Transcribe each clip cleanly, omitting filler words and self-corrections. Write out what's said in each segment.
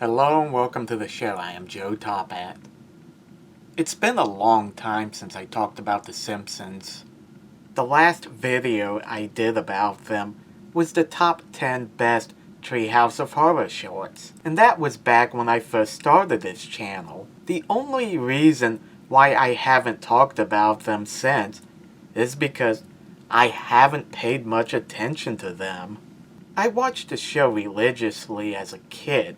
Hello and welcome to the show. I am Joe Tophat. It's been a long time since I talked about the Simpsons. The last video I did about them was the top 10 best Treehouse of Horror shorts, and that was back when I first started this channel. The only reason why I haven't talked about them since is because I haven't paid much attention to them. I watched the show religiously as a kid,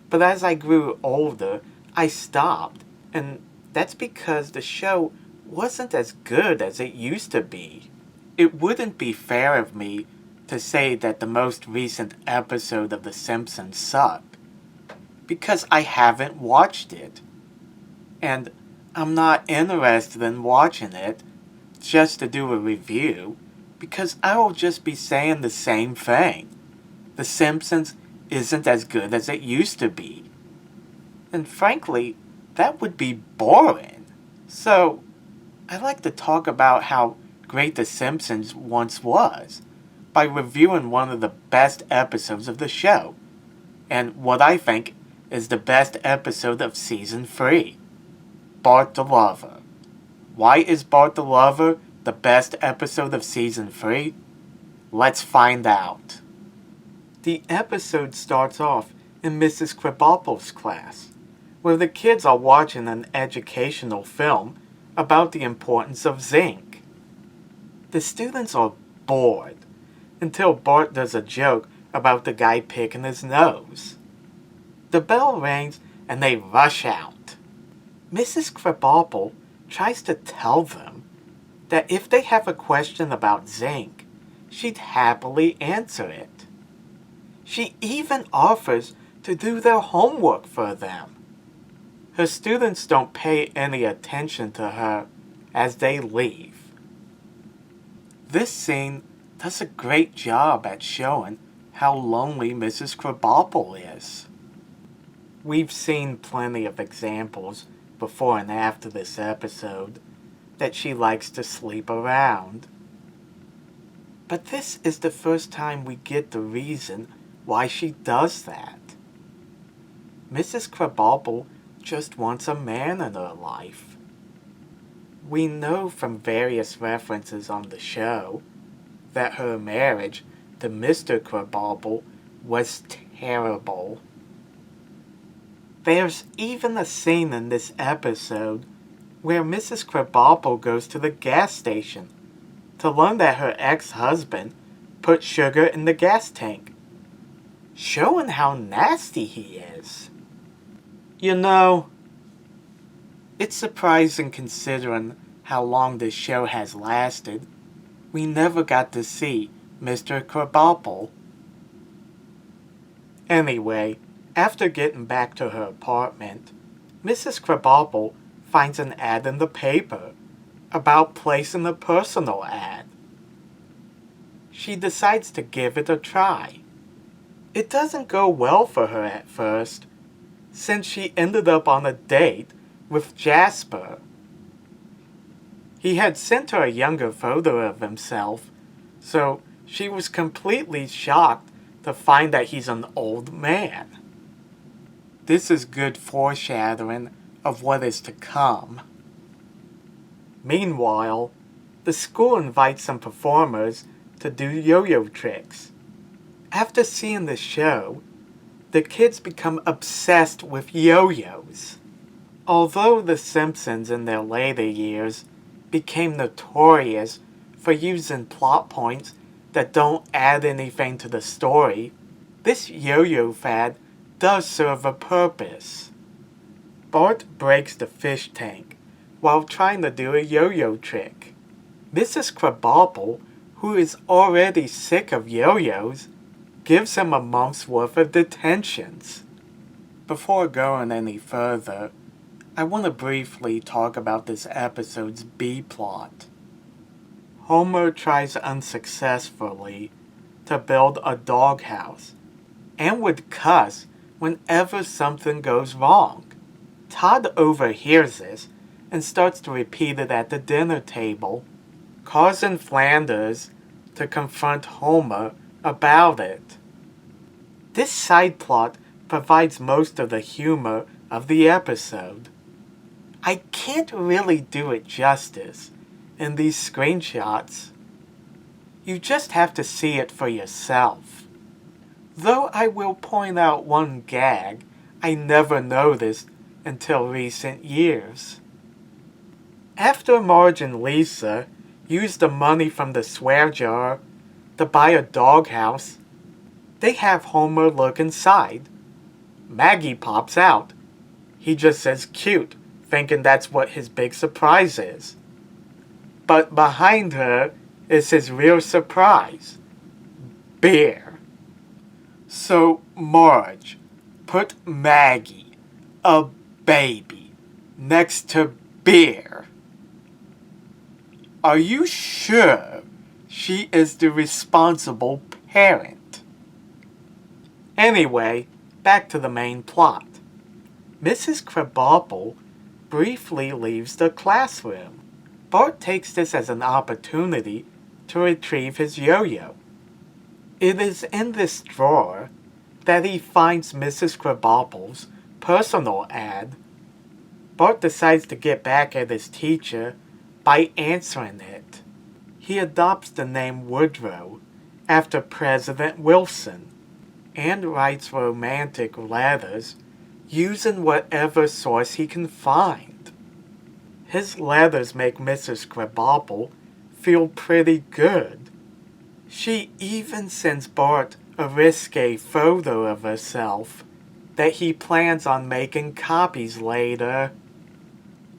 but as I grew older, I stopped, and that's because the show wasn't as good as it used to be. It wouldn't be fair of me to say that the most recent episode of The Simpsons sucked, because I haven't watched it. And I'm not interested in watching it just to do a review, because I will just be saying the same thing. The Simpsons isn't as good as it used to be. And frankly, that would be boring. So, I like to talk about how great The Simpsons once was by reviewing one of the best episodes of the show, and what I think is the best episode of Season 3, Bart the Lover. Why is Bart the Lover the best episode of Season 3? Let's find out. The episode starts off in Mrs. Krabappel's class, where the kids are watching an educational film about the importance of zinc. The students are bored until Bart does a joke about the guy picking his nose. The bell rings and they rush out. Mrs. Krabappel tries to tell them that if they have a question about zinc, she'd happily answer it. She even offers to do their homework for them. Her students don't pay any attention to her as they leave. This scene does a great job at showing how lonely Mrs. Krabappel is. We've seen plenty of examples before and after this episode that she likes to sleep around. But this is the first time we get the reason why she does that. Mrs. Krabappel just wants a man in her life. We know from various references on the show that her marriage to Mr. Krabappel was terrible. There's even a scene in this episode where Mrs. Krabappel goes to the gas station to learn that her ex-husband put sugar in the gas tank, showing how nasty he is. You know, it's surprising considering how long this show has lasted. We never got to see Mr. Krabappel. Anyway, after getting back to her apartment, Mrs. Krabappel finds an ad in the paper about placing a personal ad. She decides to give it a try. It doesn't go well for her at first, since she ended up on a date with Jasper. He had sent her a younger photo of himself, so she was completely shocked to find that he's an old man. This is good foreshadowing of what is to come. Meanwhile, the school invites some performers to do yo-yo tricks. After seeing the show, the kids become obsessed with yo-yos. Although The Simpsons in their later years became notorious for using plot points that don't add anything to the story, this yo-yo fad does serve a purpose. Bart breaks the fish tank while trying to do a yo-yo trick. Mrs. Krabappel, who is already sick of yo-yos, gives him a month's worth of detentions. Before going any further, I want to briefly talk about this episode's B-plot. Homer tries unsuccessfully to build a doghouse, and would cuss whenever something goes wrong. Todd overhears this and starts to repeat it at the dinner table, causing Flanders to confront Homer about it. This side plot provides most of the humor of the episode. I can't really do it justice in these screenshots. You just have to see it for yourself. Though I will point out one gag I never noticed until recent years. After Marge and Lisa use the money from the swear jar to buy a doghouse, they have Homer look inside. Maggie pops out. He just says cute, thinking that's what his big surprise is. But behind her is his real surprise. Beer. So, Marge, put Maggie, a baby, next to beer. Are you sure she is the responsible parent? Anyway, back to the main plot. Mrs. Krabappel briefly leaves the classroom. Bart takes this as an opportunity to retrieve his yo-yo. It is in this drawer that he finds Mrs. Krabappel's personal ad. Bart decides to get back at his teacher by answering it. He adopts the name Woodrow after President Wilson and writes romantic letters using whatever source he can find. His letters make Mrs. Krabappel feel pretty good. She even sends Bart a risque photo of herself that he plans on making copies later.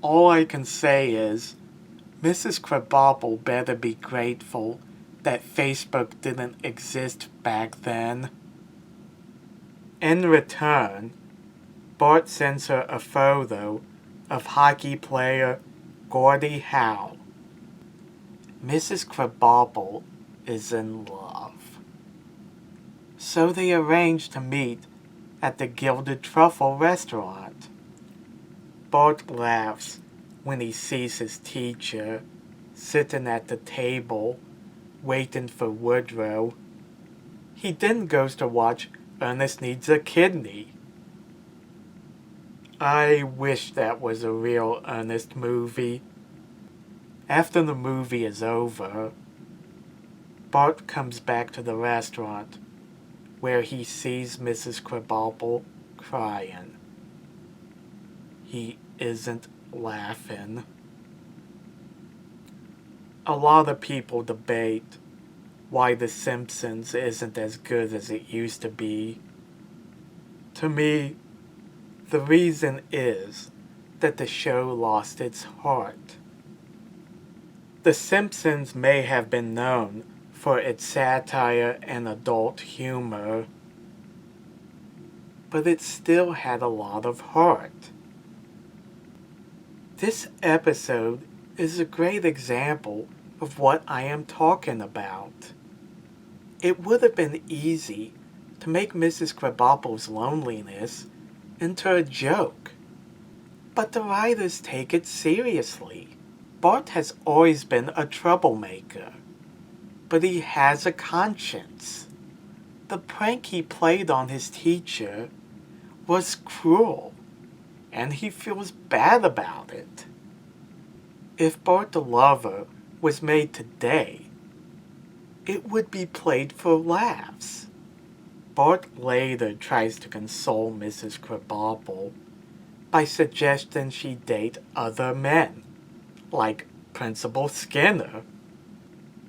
All I can say is, Mrs. Krabappel better be grateful that Facebook didn't exist back then. In return, Bart sends her a photo of hockey player Gordie Howe. Mrs. Krabappel is in love. So they arrange to meet at the Gilded Truffle restaurant. Bart laughs when he sees his teacher sitting at the table waiting for Woodrow. He then goes to watch Ernest Needs a Kidney. I wish that was a real Ernest movie. After the movie is over, Bart comes back to the restaurant, where he sees Mrs. Krabappel crying. He isn't laughing. A lot of people debate why The Simpsons isn't as good as it used to be. To me, the reason is that the show lost its heart. The Simpsons may have been known for its satire and adult humor, but it still had a lot of heart. This episode is a great example of what I am talking about. It would have been easy to make Mrs. Krabappel's loneliness into a joke, but the writers take it seriously. Bart has always been a troublemaker, but he has a conscience. The prank he played on his teacher was cruel, and he feels bad about it. If Bart the Lover was made today, it would be played for laughs. Bart later tries to console Mrs. Krabappel by suggesting she date other men, like Principal Skinner.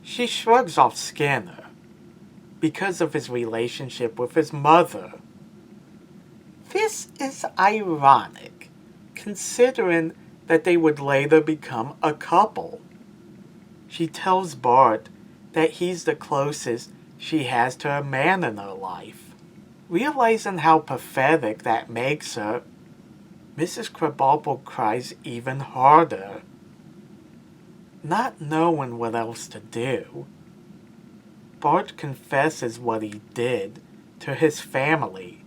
She shrugs off Skinner because of his relationship with his mother. This is ironic, considering that they would later become a couple. She tells Bart that he's the closest she has to a man in her life. Realizing how pathetic that makes her, Mrs. Krabappel cries even harder. Not knowing what else to do, Bart confesses what he did to his family.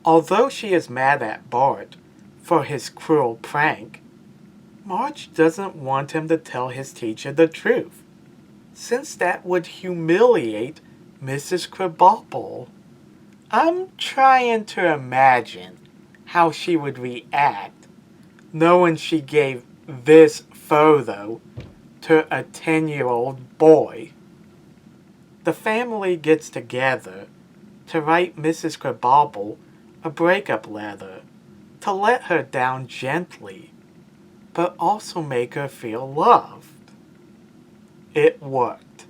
Although she is mad at Bart for his cruel prank, Marge doesn't want him to tell his teacher the truth, since that would humiliate Mrs. Krabappel. I'm trying to imagine how she would react knowing she gave this photo to a 10-year-old boy. The family gets together to write Mrs. Krabappel a breakup letter to let her down gently, but also make her feel loved. It worked.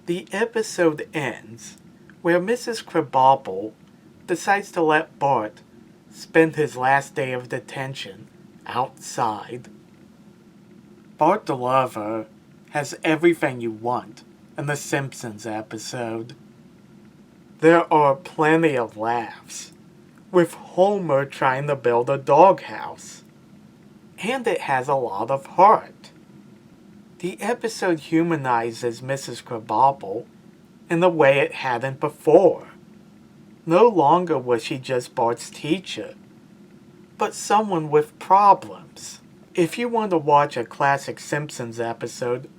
The episode ends where Mrs. Krabappel decides to let Bart spend his last day of detention outside. Bart the Lover has everything you want in the Simpsons episode. There are plenty of laughs, with Homer trying to build a doghouse. And it has a lot of heart. The episode humanizes Mrs. Krabappel in a way it hadn't before. No longer was she just Bart's teacher, but someone with problems. If you want to watch a classic Simpsons episode,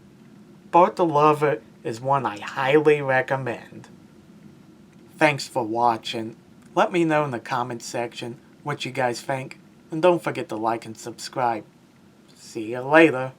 Bart the Lover is one I highly recommend. Thanks for watching. Let me know in the comments section what you guys think, and don't forget to like and subscribe. See you later.